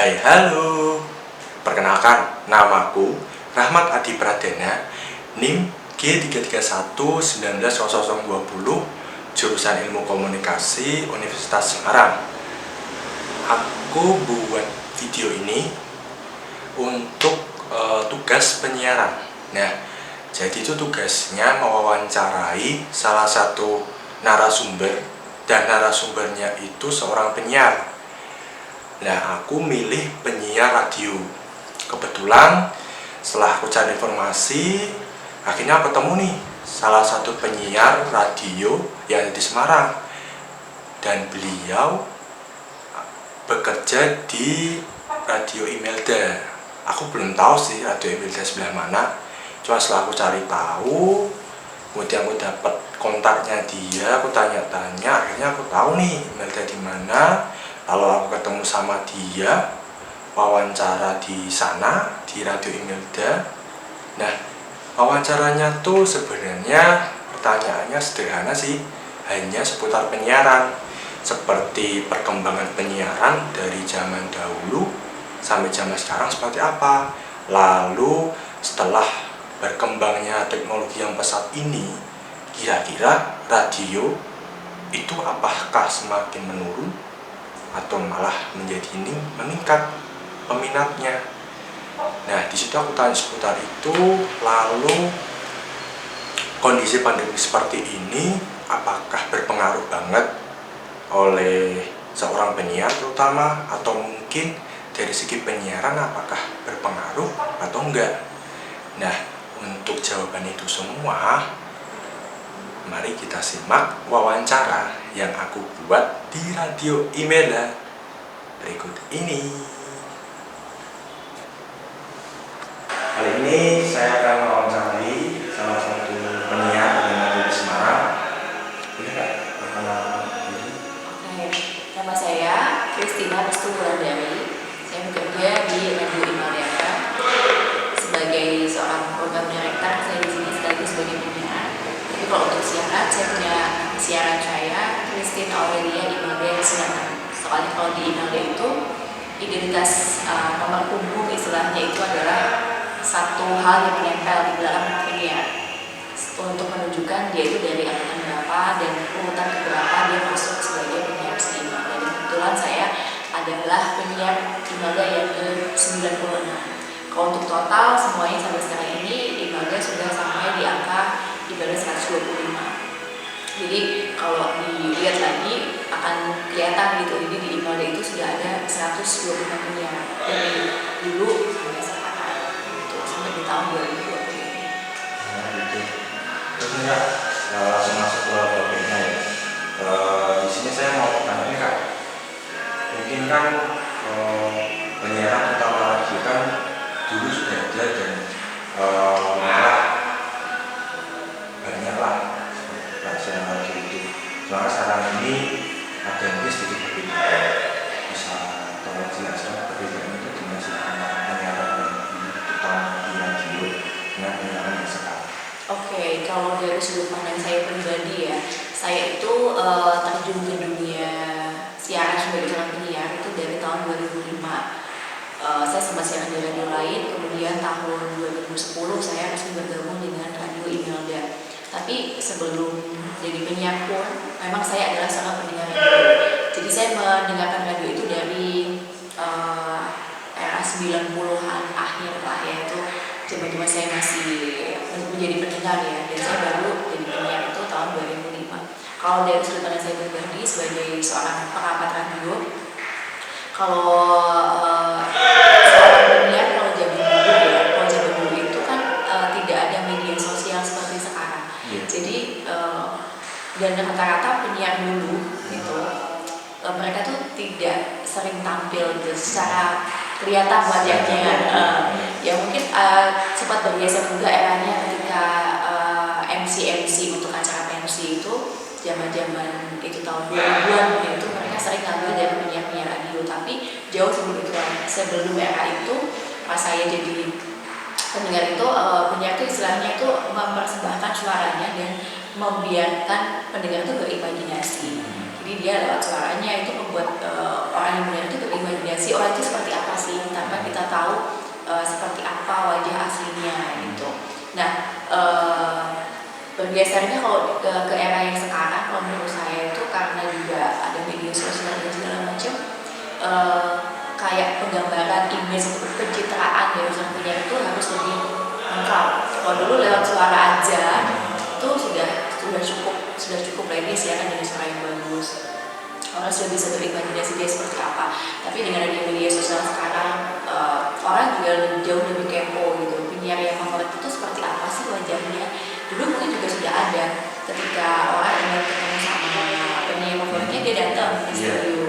Hai, halo. Perkenalkan, namaku Rahmat Adi Pradana, NIM G331-190020, jurusan Ilmu Komunikasi Universitas Semarang. Aku buat video ini untuk tugas penyiaran. Nah, jadi itu tugasnya mewawancarai salah satu narasumber, dan narasumbernya itu seorang penyiar. Nah, aku milih penyiar radio. Kebetulan setelah aku cari informasi, akhirnya aku ketemu nih salah satu penyiar radio yang ada di Semarang, dan beliau bekerja di Radio Imelda. Aku belum tahu sih Radio Imelda sebelah mana. Cuma setelah aku cari tahu, kemudian aku dapat kontaknya dia, aku tanya-tanya, akhirnya aku tahu nih Imelda di mana. Lalu aku ketemu sama dia, wawancara di sana, di Radio Imelda. Nah, wawancaranya tuh sebenarnya pertanyaannya sederhana sih, hanya seputar penyiaran, seperti perkembangan penyiaran dari zaman dahulu sampai zaman sekarang seperti apa. Lalu setelah berkembangnya teknologi yang pesat ini, kira-kira radio itu apakah semakin menurun atau malah menjadi meningkat peminatnya. Nah, di situ aku tanya seputar itu. Lalu kondisi pandemi seperti ini apakah berpengaruh banget oleh seorang penyiar terutama, atau mungkin dari segi penyiaran apakah berpengaruh atau enggak. Nah, untuk jawaban itu semua, mari kita simak wawancara yang aku buat di Radio Imelda berikut ini. Kali ini saya akan mewawancarai salah satu penyiar yang ada di Semarang. Boleh Kak, perkenalan diri? Oke, nama saya Kristina Restu Wulandari. Saya bekerja di Radio Imelda sebagai seorang program director. Saya di sini sekaligus sebagai penyiar. Tapi kalau untuk siaran, saya punya siaran saya Christine Aurelia Imelda Sinatang. Soalnya kalau di Imelda itu identitas nomor punggung istilahnya itu adalah satu hal yang menempel di dalam penyiar untuk menunjukkan dia itu dari angkatan berapa dan urutan keberapa dia masuk sebagai penyiar di Imelda. Dan kebetulan saya adalah penyiar Imelda yang ke-96. Kalau untuk total semuanya sampai sekarang ini Imelda sudah sampai di angka Imelda 125. Jadi kalau dilihat lagi akan kelihatan gitu, jadi di Imelda itu sudah ada 125 penyiar dari dulu sampai sekarang gitu, sampai di tahun 2020 ini. Nah, gitu. Terus enggak, langsung masuk ke topiknya ya. Di sini saya mau tanya nih Kak, mungkin kan penyiaran terutama radio kan dulu sudah ada, dan malah banyak lah siaran radio itu. Cuma sekarang ini ada mungkin sedikit berbeda. Bisa tolong jelaskan perbedaan itu dengan penyiaran terutama di radio dengan penyiaran yang sekarang. Oke, kalau dari sudut pandang saya pribadi ya, saya itu terjun ke dunia siaran sebagai seorang penyiar itu dari tahun 2005. Saya sempat siaran di radio lain, kemudian tahun 2010 saya resmi bergabung dengan Radio Imelda. Tapi sebelum jadi penyiar pun, memang saya adalah seorang pendengar radio. Jadi saya mendengarkan radio itu dari era 90-an akhir lah, yaitu zaman-zaman saya masih menjadi pendengar ya, dan saya baru jadi penyiar itu tahun 2005. Kalau dari sudut pandang saya pribadi sebagai seorang pengamat radio, kalau seorang penyiar kalau zaman dulu ya, kalau zaman dulu itu kan tidak ada media sosial seperti sekarang. Jadi dan rata-rata penyiar dulu itu mereka tuh tidak sering tampil gitu, secara kelihatan wajahnya. Ya mungkin sempat bergeser juga eranya ketika MC untuk acara pensi itu zaman-zaman itu tahun 2000-an itu mereka sering ngambil dari penyiar-penyiar radio. Tapi jauh sebelum era itu, pas saya jadi pendengar itu, penyiar itu istilahnya itu mempersembahkan suaranya dan membiarkan pendengar itu berimajinasi. Jadi dia lewat suaranya itu membuat orang yang mendengar itu berimajinasi, orang itu seperti apa sih tanpa kita tahu seperti apa wajah aslinya gitu. Nah, bergesernya kalau ke era yang sekarang, kalau menurut saya itu karena juga ada media sosial dan segala macam, kayak penggambaran image atau pencitraan dari seorang penyiar itu harus lebih lengkap. Kalau dulu lewat suara aja itu sudah cukup ladies ya kan, dengan suara yang bagus. Orang sudah bisa berimajinasi dia seperti apa. Tapi dengan adanya media sosial sekarang, orang juga jauh lebih kepo gitu. Penyiar yang favorit itu seperti apa sih wajahnya? Dulu mungkin juga sudah ada. Ketika orang ingin ketemu sama penyiar favoritnya, dia datang ke studio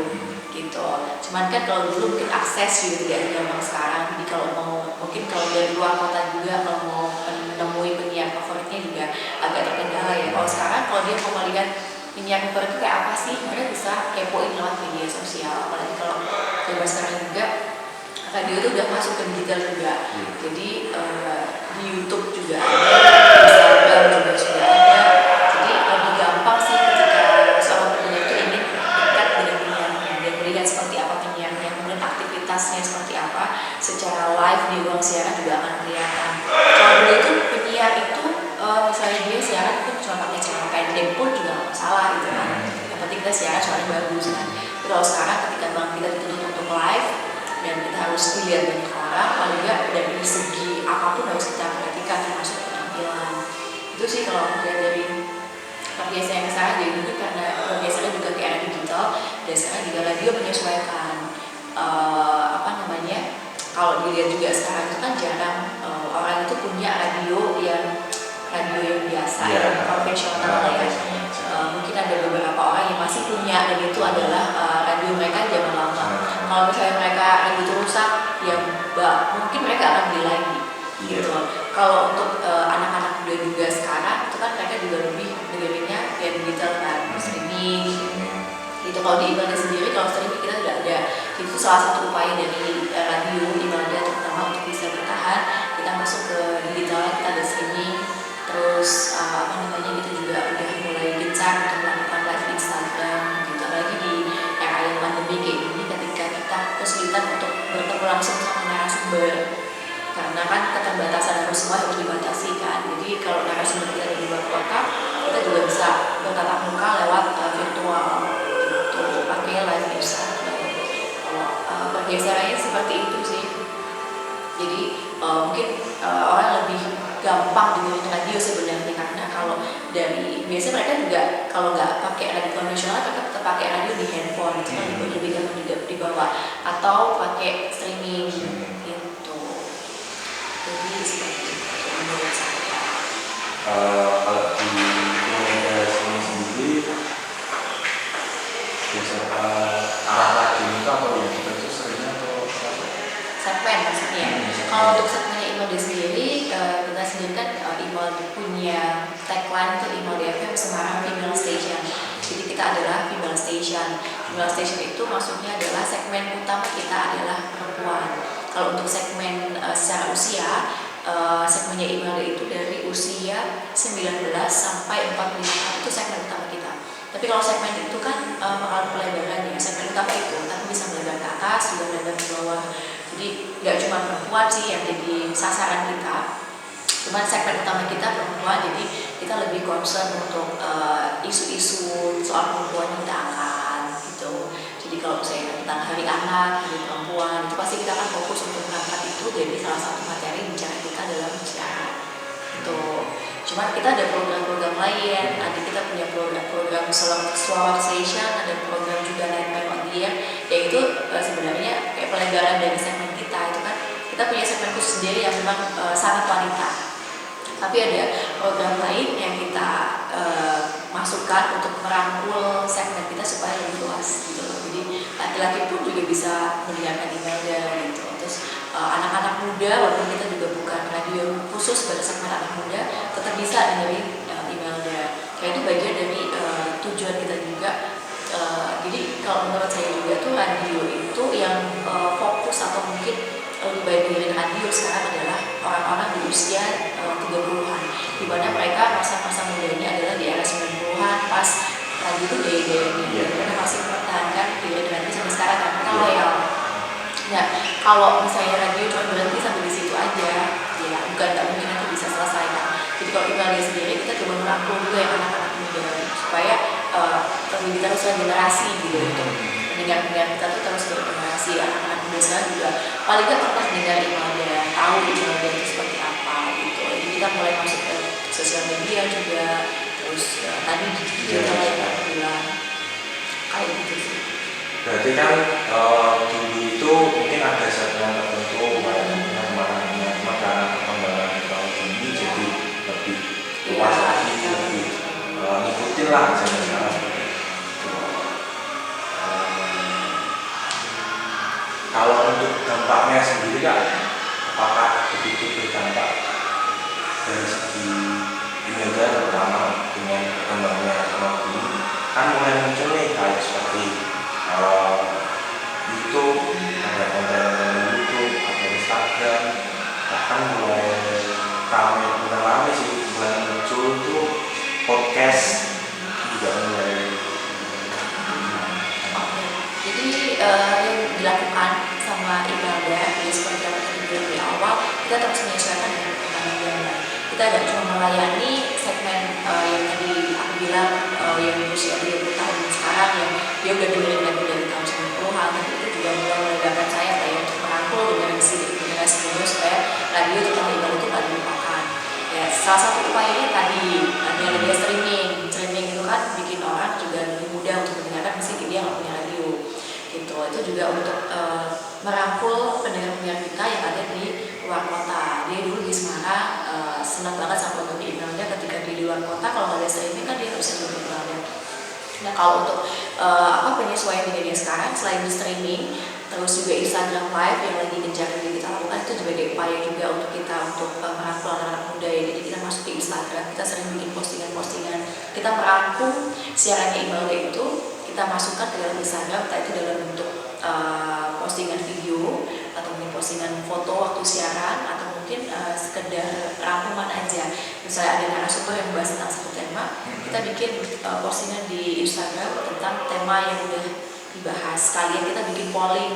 gitu. Cuman kan kalau dulu mungkin akses juga tidak gampang sekarang. Jadi kalau mau, mungkin kalau dari luar kota juga kalau mau menemui penyiar favoritnya juga agak terkendala ya. Kalau sekarang kalau dia mau melihat penyiar favorit itu kayak apa sih, mereka bisa kepoin lewat media sosial. Apalagi kalau zaman sekarang juga radio itu udah masuk ke digital juga. Jadi di YouTube juga ada, di Instagram juga sudah ada. Jadi lebih gampang sih ketika seorang penyiar itu ingin dekat dengan penyiarnya dan melihat seperti apa penyiarnya, kemudian aktivitasnya seperti apa secara live di ruang siaran juga akan kelihatan. Kalau dulu itu penyiar itu misalnya dia siaran itu cuma pakai celana pendek pun juga nggak masalah gitu kan. Yang penting kita siaran suaranya bagus kan. Tapi kalau sekarang ketika kita dituntut untuk live dan kita harus dilihat banyak orang, lalu juga dari segi apapun harus kita perhatikan termasuk penampilan. Itu sih kalau aku lihat dari pergeseran yang sekarang. Jadi mungkin karena pergeseran juga ke era digital dan sekarang juga radio menyesuaikan kalau dilihat juga sekarang itu kan jarang orang itu punya radio yang biasa, yang konvensional ya. Mungkin ada beberapa orang yang masih punya dan itu adalah radio mereka zaman lama. Kalau misalnya mereka radio itu rusak, ya mungkin mereka akan beli lagi. Gitu. Kalau untuk anak-anak muda juga sekarang itu kan mereka juga lebih dengerinnya kayak digital kan, streaming. Itu kalau di Imelda sendiri, kalau streaming kita tidak ada. Itu salah satu upaya dari radio Imelda terutama untuk bisa bertahan. Kita masuk ke digital, kita ada streaming. Terus kita juga udah mulai gencar untuk melakukan live di Instagram gitu. Apalagi di era yang pandemi kayak gini, ketika kita kesulitan untuk bertemu langsung sama narasumber karena kan keterbatasan harus semua harus dibatasi kan. Jadi kalau narasumber kita di luar kota, kita juga bisa bertatap muka lewat virtual gitu, pakai live di Instagram. Pergeserannya seperti itu sih. Jadi mungkin orang lebih gampang dengerin radio sebenarnya, karena kalau dari biasanya mereka juga kalau nggak pakai radio konvensional tetap pakai radio di handphone itu kan lebih gampang juga dibawa atau pakai streaming gitu. Jadi seperti itu menurut saya. Kalau di komunikasi sendiri biasa arah radio itu atau yang kita itu seringnya atau segmen maksudnya. Kalau untuk segmennya Imelda sendiri, kita sendiri kan Imelda punya tagline itu Imelda FM Semarang Female Station. Jadi kita adalah female station. Female station itu maksudnya adalah segmen utama kita adalah perempuan. Kalau untuk segmen secara usia, segmennya Imelda itu dari usia 19 sampai 45 itu segmen utama kita. Tapi kalau segmen itu kan mengalami pelebaran ya, segmen utama itu tapi bisa melebar ke atas juga melebar ke bawah. Jadi nggak cuma perempuan sih yang jadi sasaran kita, cuman segmen utama kita perempuan, jadi kita lebih concern untuk isu-isu soal perempuan yang kita angkat gitu. Jadi kalau misalnya tentang hari anak, hari perempuan, itu pasti kita akan fokus untuk mengangkat itu jadi salah satu materi bicara kita dalam siaran gitu. Cuman kita ada program-program lain, nanti kita punya program Suara Station, ada program juga Nightmare on the Air, yaitu sebenarnya kayak pelebaran dari segmen kita. Itu kan kita punya segmen khusus sendiri yang memang sangat wanita. Tapi ada program lain yang kita masukkan untuk merangkul segmen kita supaya lebih luas gitu. Jadi laki-laki pun juga bisa mendengarkan Imelda gitu. Terus anak-anak muda, walaupun kita juga bukan radio khusus pada segmen anak muda, tetap bisa dengerin Imelda. Kayak itu bagian dari tujuan kita juga. Jadi kalau menurut saya juga tuh radio itu yang fokus atau mungkin lebih baik dengerin radio sekarang adalah orang-orang di usia 30-an, di mana mereka masa-masa mudanya adalah di era 90-an, pas radio itu gaya-gayanya, mereka masih mempertahankan dengerin radio sampai sekarang kan, mereka loyal. Nah, kalau misalnya radio cuma berhenti sampai di situ aja, ya bukan nggak mungkin nanti bisa selesai kan. Jadi kalau emailnya sendiri kita coba merangkul juga yang anak-anak muda supaya terus terus generasi gitu untuk pendengar-pendengar kita tuh terus bergenerasi. Anak-anak muda sekarang juga paling nggak pernah dengar emailnya, tahu emailnya itu seperti apa gitu. Jadi kita mulai masuk ke sosial media juga, terus tadi digital yang aku bilang kayak gitu sih. Berarti kan dulu itu mungkin ada segmen tertentu yang mana cuma karena perkembangan teknologi ini jadi lebih luas lagi, lebih ngikutin lah misalnya sekarang. Kalau untuk dampaknya sendiri kan, apakah begitu berdampak dari segi media terutama dengan perkembangannya teknologi ini? Kan mulai muncul nih kayak seperti YouTube, ada konten-konten YouTube, ada Instagram, bahkan mulai ramai sih, mulai muncul tuh podcast juga mulai. Jadi yang dilakukan sama Imelda ya seperti yang tadi bilang di awal, kita terus menyesuaikan dengan perkembangan zaman. Kita tidak cuma melayani segmen yang tadi aku bilang yang berusia 20 tahun sekarang yang dia udah dengerin lagu dari tahun 90-an, tapi itu juga mulai melebarkan saya kayak untuk merangkul generasi muda supaya radio tentang Imelda itu tidak dilupakan. Ya, salah satu upayanya tadi ada media streaming itu kan bikin orang juga lebih mudah untuk mendengarkan meski dia nggak punya radio gitu. Itu juga untuk merangkul pendengar-pendengar kita yang ada di luar kota. Dia dulu di Semarang senang banget sama program emailnya ketika di luar kota, kalau nggak ada streaming kan dia nggak bisa dengerin emailnya. Nah, kalau untuk penyesuaian di media sekarang selain di streaming, terus juga Instagram Live yang lagi gencar kita lakukan, itu sebagai upaya juga untuk kita untuk merangkul anak-anak muda ya. Jadi kita masuk ke Instagram, kita sering bikin postingan-postingan, kita merangkum siarannya emailnya itu, kita masukkan ke dalam Instagram, entah itu dalam bentuk postingan video atau mungkin postingan foto waktu siaran atau mungkin sekedar rangkuman aja. Misalnya ada narasumber yang membahas tentang satu tema, kita bikin postingan di Instagram tentang tema yang udah dibahas. Sekalian kita bikin polling,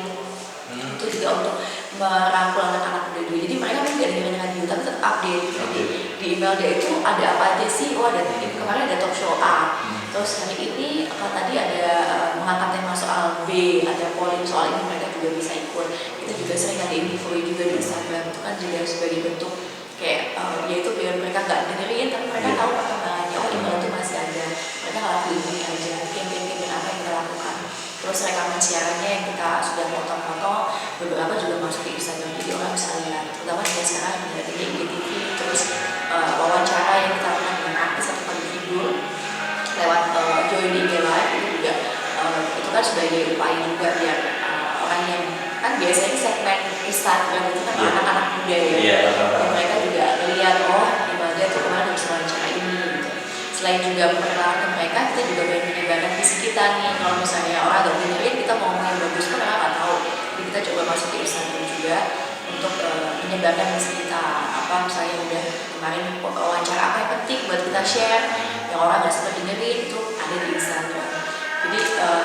itu juga untuk merangkul anak-anak muda dulu. Jadi mereka mungkin gak dengerin radio tapi tetap update. Jadi di email dia itu ada apa aja sih? Oh, ada kemarin ada talk show A. Terus hari ini tadi ada mengangkat tema soal B, ada polling soal ini, mereka juga bisa ikut. Kita juga sering ada info juga di Instagram, itu kan juga sebagai bentuk kayak yaitu biar mereka nggak dengerin tapi mereka tahu perkembangannya. Oh, email itu masih ada, mereka nggak lakuin ini aja, campaign apa yang kita lakukan. Terus rekaman siarannya yang kita sudah potong-potong, beberapa juga masuk ke Instagram, jadi orang bisa lihat. Terutama juga sekarang ada di IGTV, terus wawancara yang kita lakukan dengan artis atau public figure lewat join IG Live itu juga itu kan sebagai upaya juga biar orang yang kan biasanya segmen Instagram itu kan anak-anak muda ya, mereka juga lihat oh gimana tuh kemarin habis wawancara ini gitu. Selain juga memperkenalkan mereka, kita juga banyak menyebarkan visi kita nih. Kalau misalnya orang agak dengerin kita mau ngomong yang bagus pun orang nggak tahu, jadi kita coba masuk ke Instagram juga untuk menyebarkan visi kita. Apa misalnya udah kemarin wawancara apa yang penting buat kita share yang orang nggak sempat dengerin, itu ada di Instagram. Jadi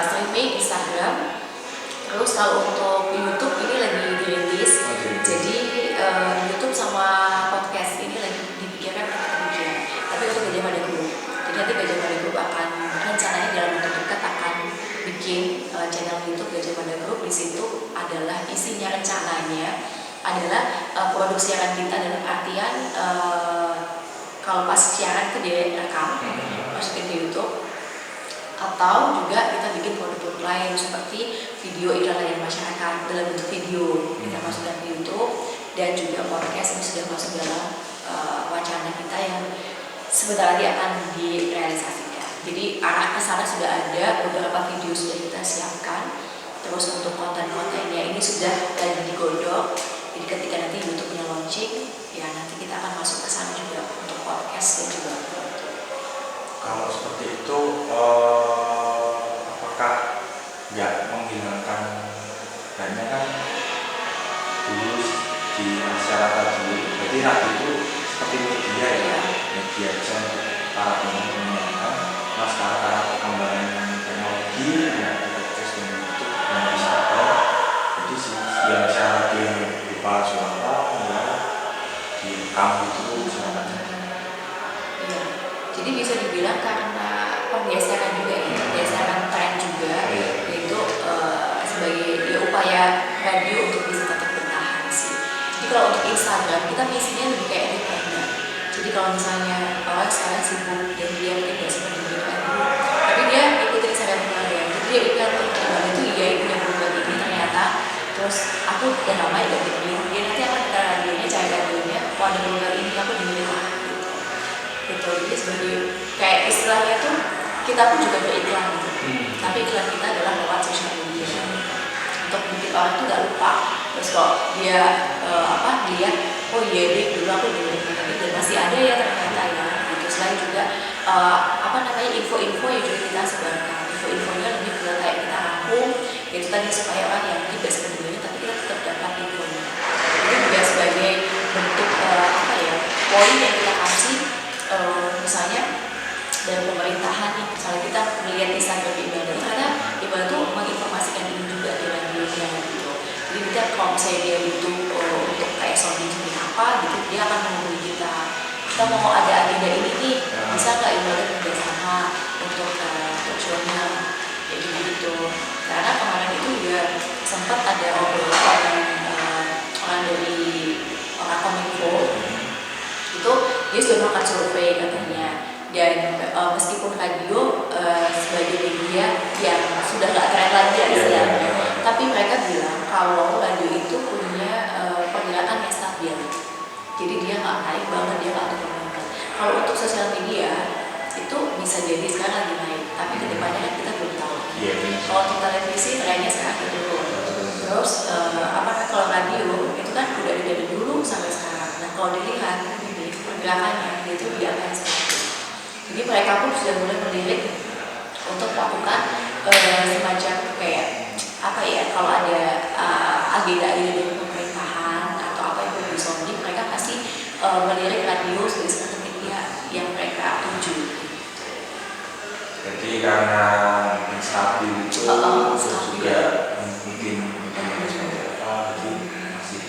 streaming Instagram. Terus kalau untuk YouTube ini lagi dirintis, jadi YouTube sama podcast ini lagi dipikirkan kemudian. Tapi untuk Gajah Mada Group, jadi nanti Gajah Mada Group akan rencananya dalam waktu dekat akan bikin channel YouTube Gajah Mada Group. Di situ adalah isinya rencananya adalah produksi siaran kita dalam artian kalau pas siaran itu direkam masukin ke YouTube, atau juga kita bikin produk-produk lain seperti video iklan layanan masyarakat dalam bentuk video kita masukkan ke YouTube, dan juga podcast ini sudah masuk dalam wacana kita yang sebentar lagi akan direalisasikan. Jadi arah ke sana sudah ada, beberapa video sudah kita siapkan. Terus untuk konten-kontennya ini sudah lagi digodok. Jadi ketika nanti YouTube-nya launching, ya nanti kita akan masuk ke sana juga untuk podcast dan juga untuk. Kalau seperti itu, apakah nggak menghilangkan banyak kan dulu di masyarakat dulu? Berarti radio itu seperti media ya, media bisa para penonton. Nah sekarang karena perkembangan teknologi, ada podcast dan YouTube yang bisa jadi yang upaya radio untuk bisa tetap bertahan sih. Jadi kalau untuk Instagram kita misinya lebih kayak independen. Jadi kalau misalnya orang sekarang sibuk dan dia mungkin gak sempat dengerin radio, tapi dia ikutin Instagram keluarga, jadi dia ingat itu iya itu yang program ini ternyata. Terus aku udah lama ya dengerin, dia nanti akan kita radionya, cari radionya, kalau ada program ini aku dengerin lah gitu. Jadi sebagai kayak istilahnya tuh kita pun juga beriklan gitu, tapi iklan kita adalah lewat sosial media untuk bikin orang tuh gak lupa. Terus kalau dia lihat oh iya deh dulu aku dengerin ini dan masih ada ya ternyata ya gitu. Selain juga info-info yang juga kita sebarkan, info-infonya lebih ke kayak kita rangkum itu tadi supaya orang yang mungkin gak sebenarnya tapi kita tetap dapat infonya. Itu juga sebagai bentuk poin yang kita kasih. Misalnya dari pemerintahan nih, misalnya kita melihat Instagram Iqbal itu karena Iqbal itu menginformasikan ini juga di radionya gitu. Jadi kita kalau misalnya dia butuh untuk kayak sounding apa gitu, dia akan menghubungi kita. Kita mau ada agenda ini nih, bisa nggak Iqbal kerjasama untuk show-nya kayak gitu. Karena kemarin itu juga sempat ada orang dari orang Kominfo itu dia sudah melakukan survei katanya. Dan meskipun radio sebagai media yang sudah nggak keren lagi istilahnya, tapi mereka bilang kalau radio itu punya pergerakan yang stabil. Jadi dia nggak naik banget, dia nggak turun banget. Kalau untuk sosial media itu bisa jadi sekarang lagi naik, tapi kedepannya kan kita belum tahu. Kalau untuk televisi trennya sekarang turun. Terus kalau radio itu kan udah dari dulu sampai sekarang. Nah kalau dilihat ini pergerakannya itu dia akan stabil. Jadi mereka pun sudah mulai melirik untuk melakukan semacam kayak kalau ada agenda dari pemerintahan atau apa yang perlu disonding, mereka pasti melirik radio sebagai satu media yang mereka tuju. Jadi karena stabil itu juga mungkin jadi masih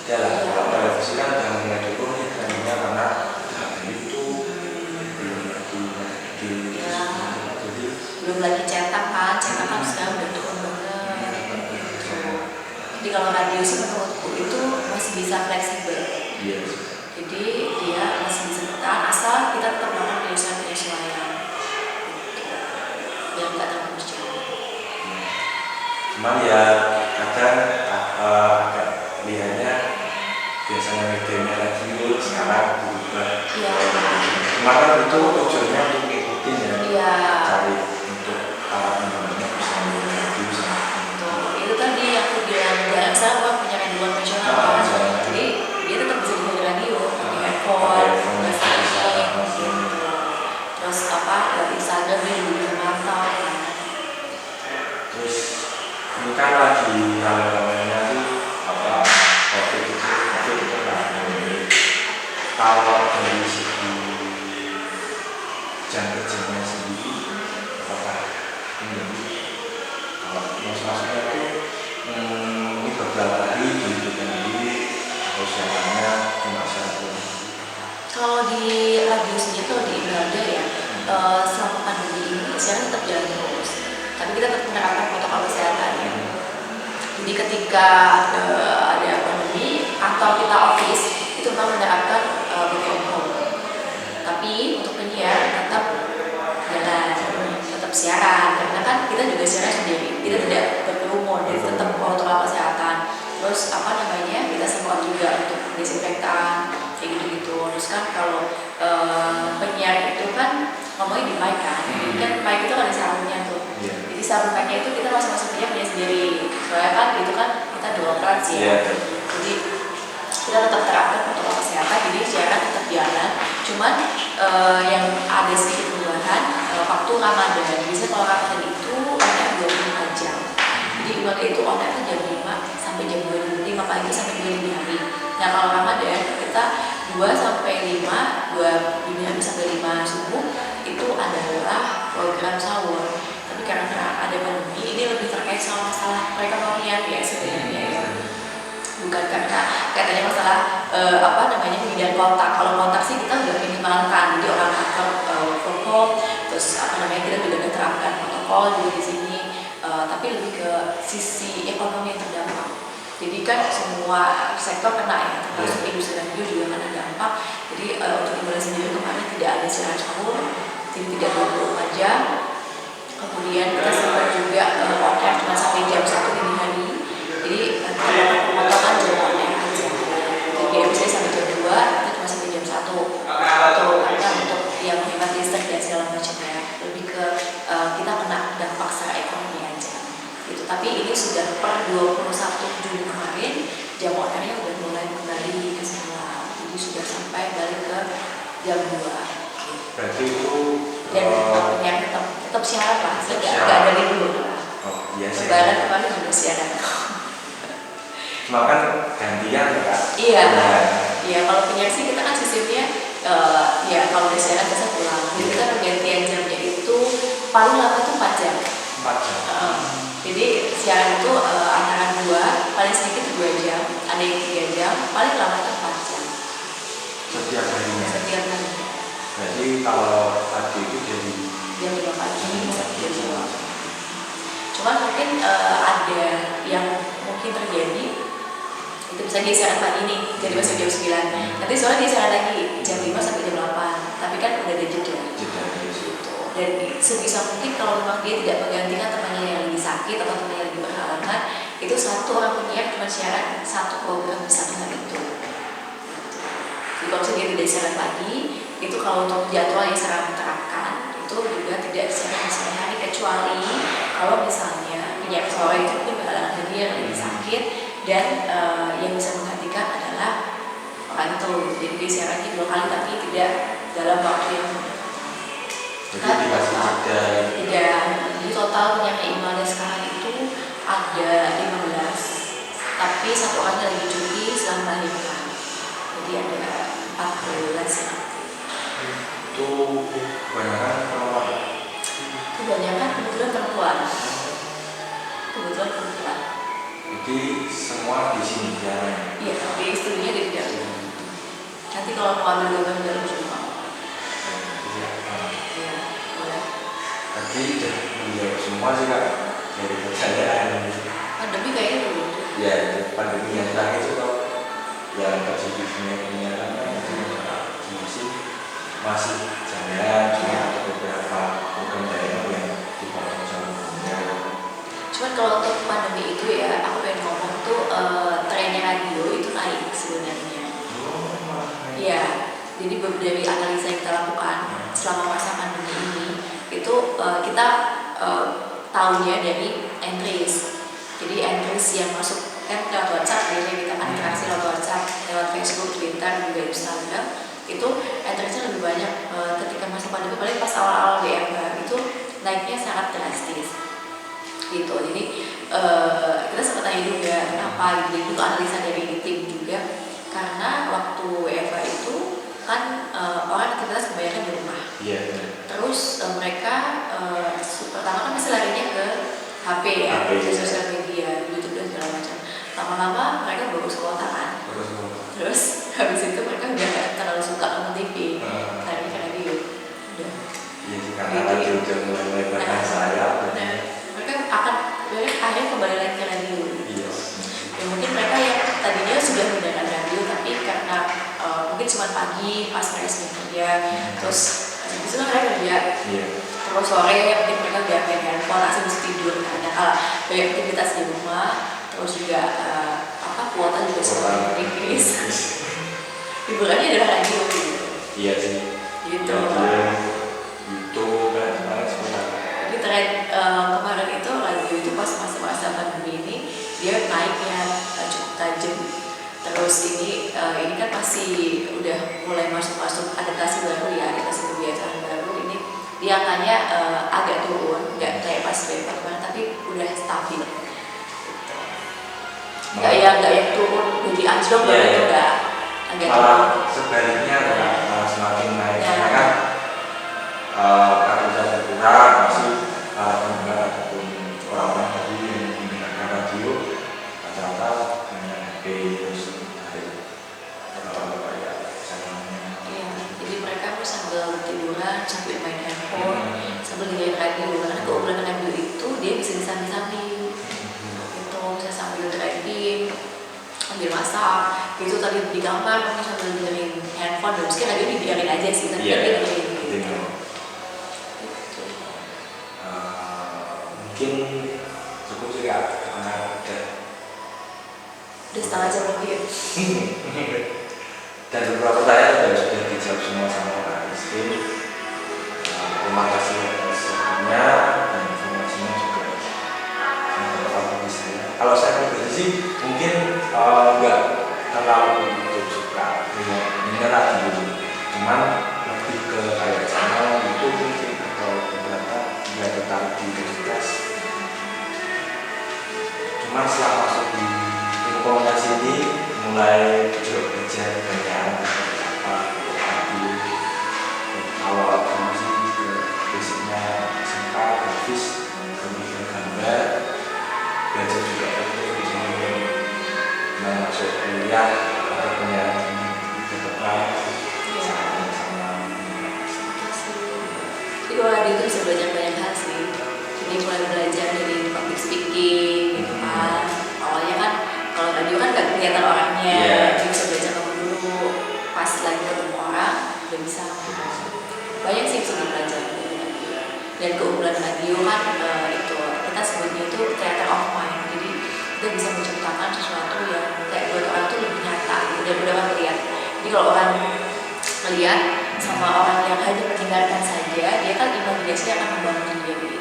jalan. Kalau televisi kan jangan mulai dulu nih karena belum lagi cetakan sekarang udah turun banget gitu. Jadi kalau radio sih menurutku itu masih bisa fleksibel. Jadi dia masih bisa bertahan asal kita tetap melakukan penyesuaian gitu. Biar nggak terlalu jauh. Cuman ya kadang agak lihatnya biasanya medianya radio sekarang berubah. Kemarin itu tujuannya untuk ngikutin ya. Cari para pengguna bisa mengerti itu tadi yang aku bilang jarang sama punya radio konvensional kan. Jadi dia tetap bisa dengar radio di handphone, terus dari Instagram dia juga bisa mantau kan. Terus ini kan lagi rame-ramenya tuh COVID itu kalau dari segi jam kerjanya sendiri kalau maksudnya itu ini beberapa hari dihidupkan diri atau siarannya cuma satu. Kalau di radio sendiri kalau di Imelda ya selama pandemi ini siaran tetap jalan terus, tapi kita tetap menerapkan protokol kesehatan ya. Jadi ketika ada pandemi atau kita office itu memang menerapkan work from home, tapi untuk penyiar tetap jalan, tetap siaran karena kan kita juga siaran sendiri, kita tidak berkerumun, jadi tetap protokol kesehatan. Terus kita semua juga untuk desinfektan kayak gitu. Terus kan kalau penyiar itu kan ngomongnya di mic kan, jadi kan mic itu ada sarungnya tuh. Jadi sarung mic-nya itu kita masing-masing penyiar punya sendiri. Soalnya kan itu kan kita droplet sih ya. Jadi kita tetap terapkan protokol kesehatan, jadi siaran tetap jalan. Cuman yang ada sedikit perubahan waktu Ramadan. Biasanya kalau Ramadan itu on-air 24 jam. Jadi ibaratnya itu on-air jam 5 sampai jam 5 pagi sampai 2 dini hari. Nah kalau Ramadan kita 2 sampai 5, 2 dini hari sampai 5 subuh itu adalah program sahur. Tapi karena ada pandemi ini lebih terkait sama masalah perekonomian ya sebenarnya ya. Bukan karena katanya masalah menghindari kontak. Kalau kontak sih kita udah minimalkan, jadi orang kantor from home, terus kita juga udah terapkan protokol juga di sini tapi lebih ke sisi ekonomi yang terdampak. Jadi kan semua sektor kena ya, termasuk industri radio juga kena dampak. Jadi untuk Indonesia sendiri kemarin tidak ada siaran sahur, jadi tidak 24 jam. Kemudian kita sempat juga on air cuma sampai jam 1 dini hari. Jadi kita melakukan pemotongan jam on air aja. Jadi misalnya sampai jam 2, kita cuma sampai jam 1. Atau untuk yang hemat listrik dan segala macamnya. Lebih ke kita kena dampak secara ekonomi aja. Gitu. Tapi ini sudah per 21 Juni kemarin, jam on airnya udah mulai kembali ke semula. Jadi sudah sampai balik ke jam 2. Berarti itu Dan yang tetap siaran lah, nggak ada libur. Oh iya sih. Lebaran kemarin juga siaran. Cuma kan gantian ya Kak? Iya, iya kalau penyiar sih kita kan sistemnya ya kalau udah siaran biasa pulang. Jadi kita pergantian jamnya itu paling lama itu 4 jam. 4 jam. Jadi siaran itu antara 2, paling sedikit 2 jam, ada yang 3 jam, paling lama itu 4 jam. Setiap harinya. Setiap hari. Berarti kalau tadi itu jadi Jam 5 pagi sampai jam 2. Cuman mungkin ada yang mungkin terjadi itu bisa dia siaran pagi nih, jadi masuk jam 9. Nanti sore dia siaran lagi jam 5 sampai jam 8. Tapi kan udah ada jeda. Dan sebisa mungkin kalau memang dia tidak menggantikan temannya yang lagi sakit atau temannya yang lagi berhalangan, itu satu orang penyiar cuma siaran satu program di satu hari itu. Jadi kalau misalnya dia tidak siaran pagi, itu kalau untuk jadwal yang secara diterapkan itu juga tidak siaran di sore hari, kecuali kalau misalnya penyiar sore itu mungkin berhalangan hadir yang lagi sakit dan yang bisa menggantikan adalah orang itu. Jadi dia siarannya 2 kali tapi tidak dalam waktu yang jadi dikasih jeda. Tidak. Jadi total penyiar Imelda sekarang itu ada 15, tapi satu orangnya lagi cuti selama melahirkan. Jadi ada 14 ya. Itu kebanyakan perempuan. Kebanyakan kebetulan perempuan. Jadi semua di sini ya. Iya, di studinya di dalam. Nanti kalau mau ambil gambar dalam semua. Iya, boleh. Tadi udah menjawab semua sih Kak dari pertanyaan. Pandemi kayaknya belum. Ya, pandemi yang terakhir itu toh yang terjadi penyiaran masih jalan, cuma ada beberapa program daerah yang dipotong jauhnya. Cuman kalau untuk pandemi itu ya, aku pengen ngomong tuh trennya radio itu naik sebenarnya. Iya, jadi dari analisa yang kita lakukan selama masa pandemi ini, itu kita tahunya dari entries. Jadi entries yang masuk kan lewat WhatsApp, biasanya kita kan interaksi lewat WhatsApp, lewat Facebook, Twitter, juga Instagram. Itu entriesnya lebih banyak ketika masa pandemi, paling pas awal-awal WFH itu naiknya sangat drastis gitu. Jadi kita sempat tanya juga kenapa gitu, itu analisa dari tim juga, karena waktu WFH itu kan orang aktivitas kebanyakan di rumah. Iya. Terus mereka pertama kan pasti larinya ke HP ya, ke sosial media, YouTube dan segala macam. Lama-lama mereka baru kuota kan. Terus habis itu mereka udah gak terlalu suka nonton TV, lari ke radio. Udah. Iya sih, karena radio udah mulai bahkan saya. Mereka akhirnya kembali lagi ke radio. Iya. Ya mungkin mereka yang tadinya sudah mendengarkan radio, tapi karena mungkin cuma pagi pas mereka sedang kerja, terus habis itu mereka kerja. Iya. Terus sore mungkin mereka udah main handphone, asal bisa tidur karena kalau banyak aktivitas di rumah, terus juga kuota juga semakin menipis. Hiburannya adalah radio gitu. Iya sih. Gitu. YouTube kan sebenarnya. Jadi tren kemarin itu radio itu pas masa-masa pandemi ini dia naiknya cukup tajam. Terus ini kan masih udah mulai masuk adaptasi baru ya, adaptasi kebiasaan baru. Ini dia angkanya agak turun, nggak kayak pas kemarin, tapi udah stabil. Nggak yang turun jadi anjlok banget itu nggak, agak turun. Malah sebaliknya malah semakin naik karena kan aktivitas berkurang, masih pendengar ataupun orang-orang tadi yang mendengarkan radio rata-rata hanya HP terus Iya, jadi mereka pun sambil tiduran, sambil main handphone, sambil dengerin radio. Karena keunggulan radio itu dia bisa disambi-sambi. gitu tadi di kamar mungkin sambil dengerin handphone dan mungkin radio dibiarin aja sih tapi dia dengerin gitu. Mungkin cukup juga karena udah setengah jam lebih. Dan beberapa pertanyaan sudah dijawab semua sama Kak Christine. Terima kasih atas waktunya dan informasinya juga sangat bagus saya. Kalau saya pribadi sih mungkin nggak terlalu suka dengan radio, cuman lebih ke kayak channel itu mungkin atau beberapa nggak tertarik di universitas. Cuman setelah masuk di komunikasi ini mulai belajar banyak apa radio. Kalau dulu sih basicnya SMK grafis, kemudian gambar, belajar juga untuk masuk kuliah atau penyiaran di depan sama. Jadi kalau radio itu bisa belajar banyak hal sih. Jadi mulai belajar dari public speaking gitu kan. Awalnya kan kalau radio kan nggak kelihatan orangnya, jadi bisa belajar dulu pas lagi ketemu orang udah bisa. Banyak sih bisa dipelajari dari radio. Dan keunggulan radio kan itu kita sebutnya itu theater of mind. Jadi kita bisa menciptakan sesuatu yang kayak buat orang itu lebih nyata gitu, daripada orang melihat. Jadi kalau orang melihat sama orang yang hanya mendengarkan saja, dia kan imajinasinya akan membangun dia gitu,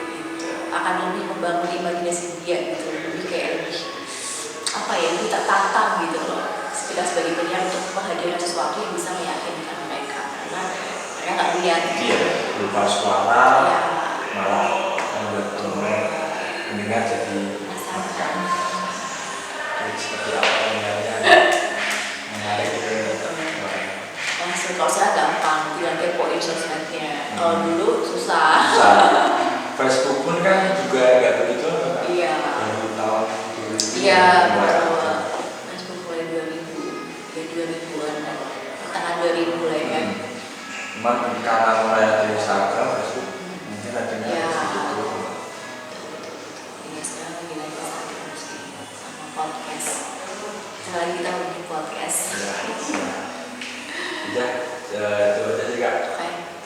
akan lebih membangun imajinasi dia gitu, lebih kayak lebih apa ya, lebih tertantang gitu loh. Kita sebagai penyiar untuk menghadirkan sesuatu yang bisa meyakinkan mereka karena mereka nggak lihat. Iya, berupa suara, malah membuat mendengar jadi makan. Seperti apa menarik langsung. Kalau saya gampang, tinggal kepoin sosmednya. Kalau dulu susah. Facebook pun kan juga nggak begitu kan? Iya. Baru tahun 2000. Iya, betul. Facebook mulai 2000-an, pertengahan 2000 lah ya. Cuman karena mulai ada Instagram, Facebook mungkin ada yang begitu. Iya, sekarang lagi Instagram sih, sama podcast. Sekarang kita mau bikin podcast. Ya, itu aja sih Kak.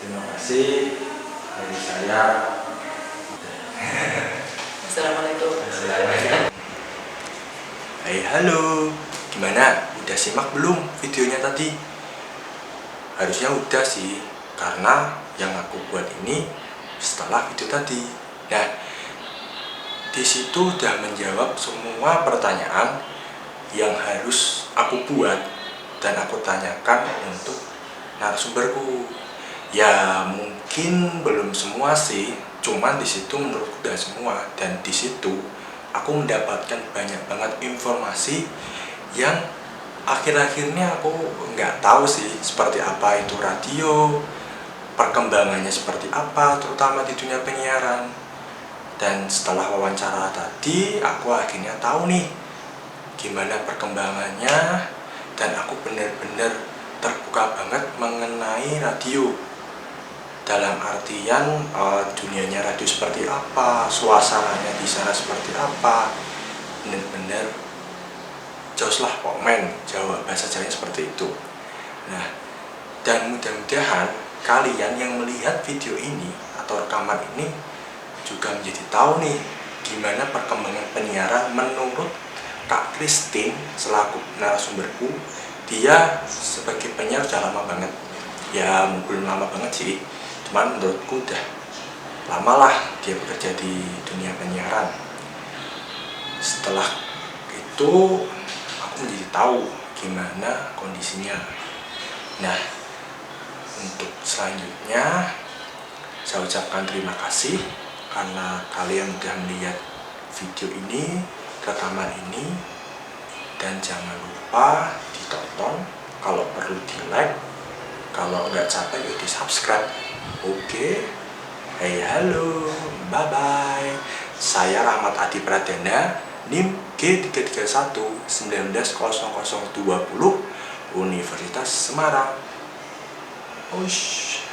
Terima kasih dari saya. Assalamualaikum. Hai, halo. Gimana? Udah simak belum videonya tadi? Harusnya udah sih, karena yang aku buat ini setelah video tadi. Nah, di situ udah menjawab semua pertanyaan yang harus aku buat dan aku tanyakan untuk narasumberku. Ya mungkin belum semua sih, cuman di situ menurutku udah semua, dan di situ aku mendapatkan banyak banget informasi yang akhir-akhirnya aku nggak tahu sih seperti apa itu radio, perkembangannya seperti apa, terutama di dunia penyiaran. Dan setelah wawancara tadi, aku akhirnya tahu nih gimana perkembangannya, dan aku benar-benar terbuka banget mengenai radio. Dalam artian dunianya radio seperti apa, suasananya di sana seperti apa, benar-benar jos lah komen Jawa, bahasa Jawanya seperti itu. Nah, dan mudah-mudahan kalian yang melihat video ini atau rekaman ini juga menjadi tahu nih gimana perkembangan penyiaran menurut Kak Christine selaku narasumberku. Dia sebagai penyiar udah lama banget, ya belum lama banget sih, cuman menurutku udah lama lah dia bekerja di dunia penyiaran. Setelah itu aku menjadi tahu gimana kondisinya. Nah, untuk selanjutnya saya ucapkan terima kasih karena kalian udah melihat video ini, rekaman ini, dan jangan lupa ditonton, kalau perlu di like, kalau nggak capek ya di subscribe. Oke. Hey, halo, bye bye. Saya Rahmat Adi Pradana, NIM G331 190020, Universitas Semarang. Ush.